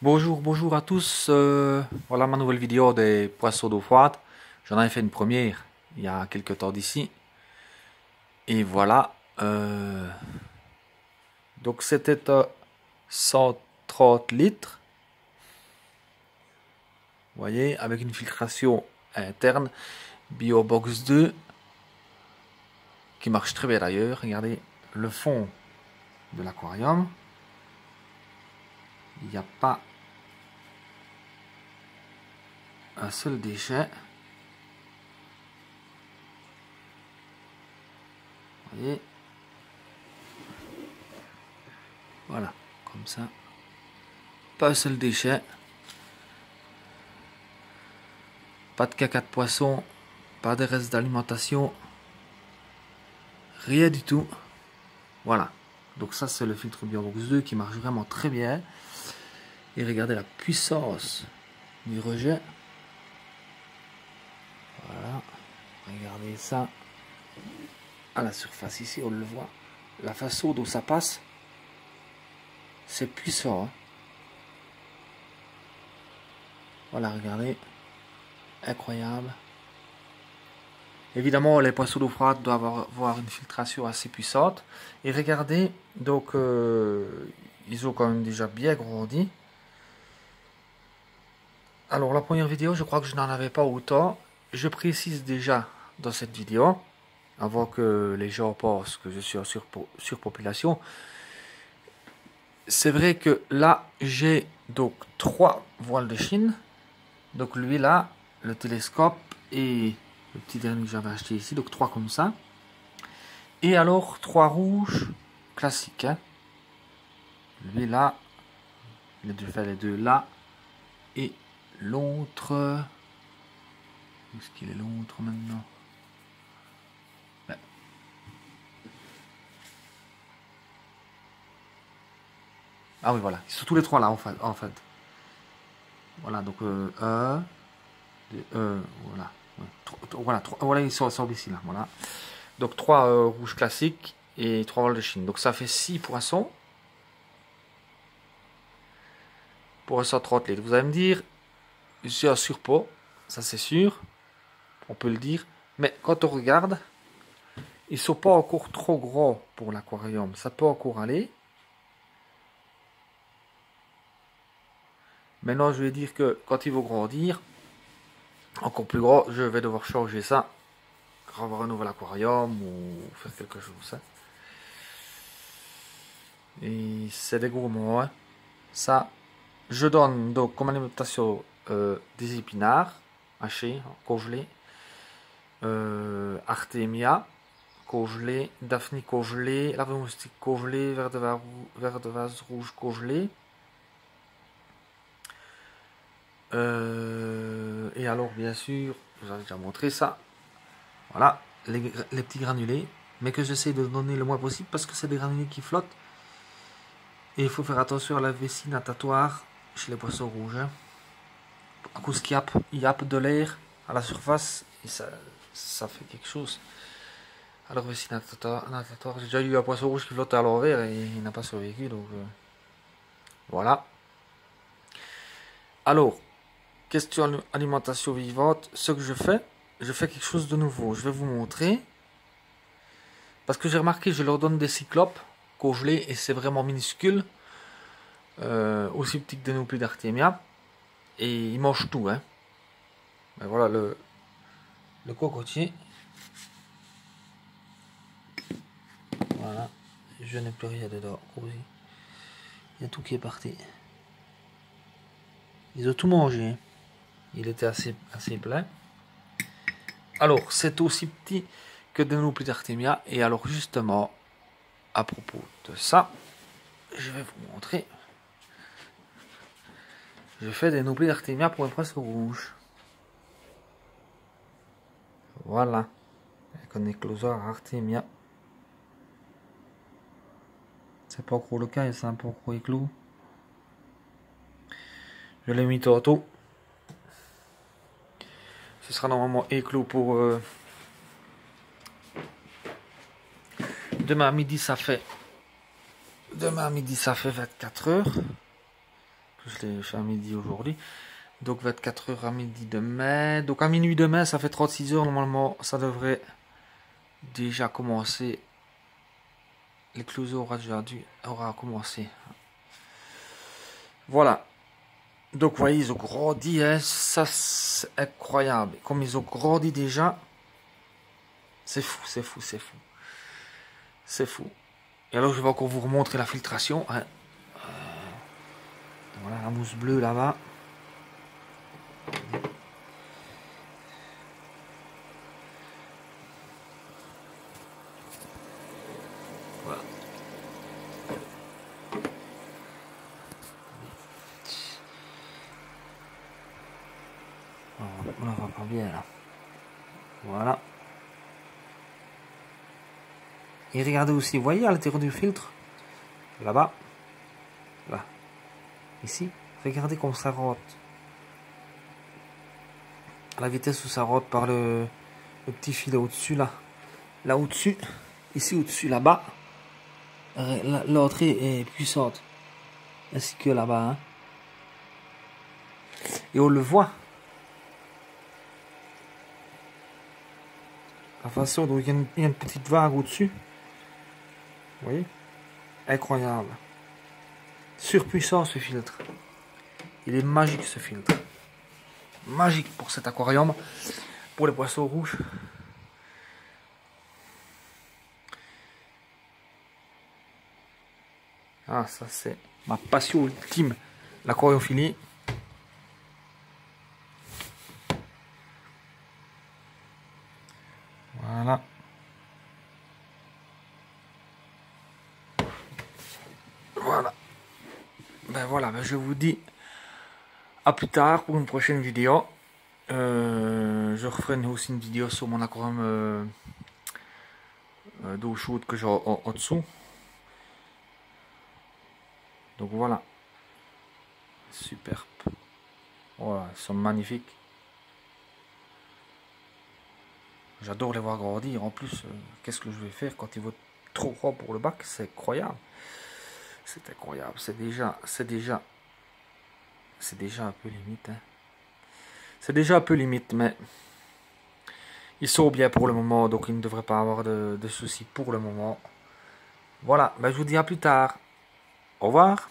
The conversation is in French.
Bonjour à tous. Voilà ma nouvelle vidéo des poissons d'eau froide. J'en avais fait une première il y a quelques temps d'ici. Et voilà. Donc c'était 130 litres. Vous voyez, avec une filtration interne BioBox 2 qui marche très bien d'ailleurs. Regardez le fond de l'aquarium. Il n'y a pas un seul déchet. Vous voyez, voilà, comme ça. Pas un seul déchet. Pas de caca de poisson. Pas de restes d'alimentation. Rien du tout. Voilà. Donc ça c'est le filtre BioBox 2 qui marche vraiment très bien. Et regardez la puissance du rejet. Voilà. Regardez ça. À la surface ici, on le voit. La façon dont ça passe, c'est puissant. Hein. Voilà, regardez. Incroyable. Évidemment, les poissons d'eau froide doivent avoir une filtration assez puissante. Et regardez, donc, ils ont quand même déjà bien grandi. Alors, la première vidéo, je crois que je n'en avais pas autant. Je précise déjà dans cette vidéo, avant que les gens pensent que je suis en surpopulation. C'est vrai que là, j'ai donc 3 voiles de Chine. Donc lui là, le télescope et le petit dernier que j'avais acheté ici, donc 3 comme ça. Et alors 3 rouges classiques. Hein. Lui là, les deux là. Et l'autre... Où est-ce qu'il est l'autre maintenant? Ouais. Ah oui voilà, ils sont tous les 3 là en fait. Voilà, donc voilà. Ouais, voilà, ils sont ensemble ici là. Voilà. Donc 3 rouges classiques et 3 voiles de Chine. Donc ça fait 6 poissons pour 130 litres. Vous allez me dire, je suis en surpôt, ça c'est sûr, on peut le dire. Mais quand on regarde, ils sont pas encore trop gros pour l'aquarium. Ça peut encore aller. Maintenant, je vais dire que quand ils vont grandir, encore plus gros, je vais devoir changer ça, avoir un nouvel aquarium ou faire quelque chose. Hein. Et c'est des gourmands. Hein. Ça, je donne donc comme alimentation des épinards hachés, congelés, Artemia congelé, Daphne congelé, larve moustique congelé, ver de vase rouge congelé. Et alors bien sûr, je vous avais déjà montré ça. Voilà, les petits granulés, mais que j'essaie de donner le moins possible parce que c'est des granulés qui flottent. Et il faut faire attention à la vessie natatoire chez les poissons rouges. Hein. À cause qu'il y a de l'air à la surface et ça fait quelque chose. Alors vessie natatoire, j'ai déjà eu un poisson rouge qui flottait à l'envers et il n'a pas survécu. Donc voilà. Alors, question alimentation vivante, ce que je fais quelque chose de nouveau. Je vais vous montrer. Parce que j'ai remarqué, je leur donne des cyclopes congelés et c'est vraiment minuscule. Aussi petit que des Nauplius d'Artemia. Et ils mangent tout. Hein. Ben voilà le cocotier. Voilà. Je n'ai plus rien dedans. Il y a tout qui est parti. Ils ont tout mangé. Hein. Il était assez plein. Alors, c'est aussi petit que des Nauplius d'Artemia. Et alors, justement, à propos de ça, je vais vous montrer. Je fais des Nauplius d'Artemia pour les poissons rouges. Voilà. Avec un écloseur Artemia. C'est pas encore le cas, c'est un peu encore éclos. Je l'ai mis tantôt. Ce sera normalement éclos pour demain à midi. Ça fait 24 heures Je l'ai fait à midi aujourd'hui. Donc 24 heures à midi demain. Donc à minuit demain, ça fait 36 heures. Normalement, ça devrait déjà commencer. L'éclosion aura commencé. Voilà. Donc vous voyez, ils ont grandi. Hein. Ça, c'est incroyable. Comme ils ont grandi déjà. C'est fou, c'est fou, c'est fou. C'est fou. Et alors, je vais encore vous remontrer la filtration. Hein. Voilà, la mousse bleue là-bas. Voilà. On la voit pas bien là. Voilà. Et regardez aussi, vous voyez à l'intérieur du filtre, là-bas, là, ici, regardez comme ça rote. À la vitesse où ça rote par le petit fil au-dessus, là. Là au-dessus, ici au-dessus, là-bas, l'autre est puissante. Ainsi que là-bas. Hein. Et on le voit. La façon dont il y a une petite vague au-dessus. Vous voyez? Incroyable. Surpuissant ce filtre. Il est magique ce filtre. Magique pour cet aquarium. Pour les poissons rouges. Ah, ça c'est ma passion ultime. L'aquariophilie. Voilà. Voilà. Ben voilà, ben je vous dis à plus tard pour une prochaine vidéo. Je referai aussi une vidéo sur mon aquarium d'eau chaude que j'ai en dessous. Donc voilà. Superbe. Voilà, ils sont magnifiques. J'adore les voir grandir. En plus, qu'est-ce que je vais faire quand il va trop grand pour le bac? C'est incroyable. C'est incroyable. C'est déjà un peu limite. Hein. C'est déjà un peu limite, mais ils sont bien pour le moment, donc ils ne devraient pas avoir de soucis pour le moment. Voilà, ben je vous dis à plus tard. Au revoir.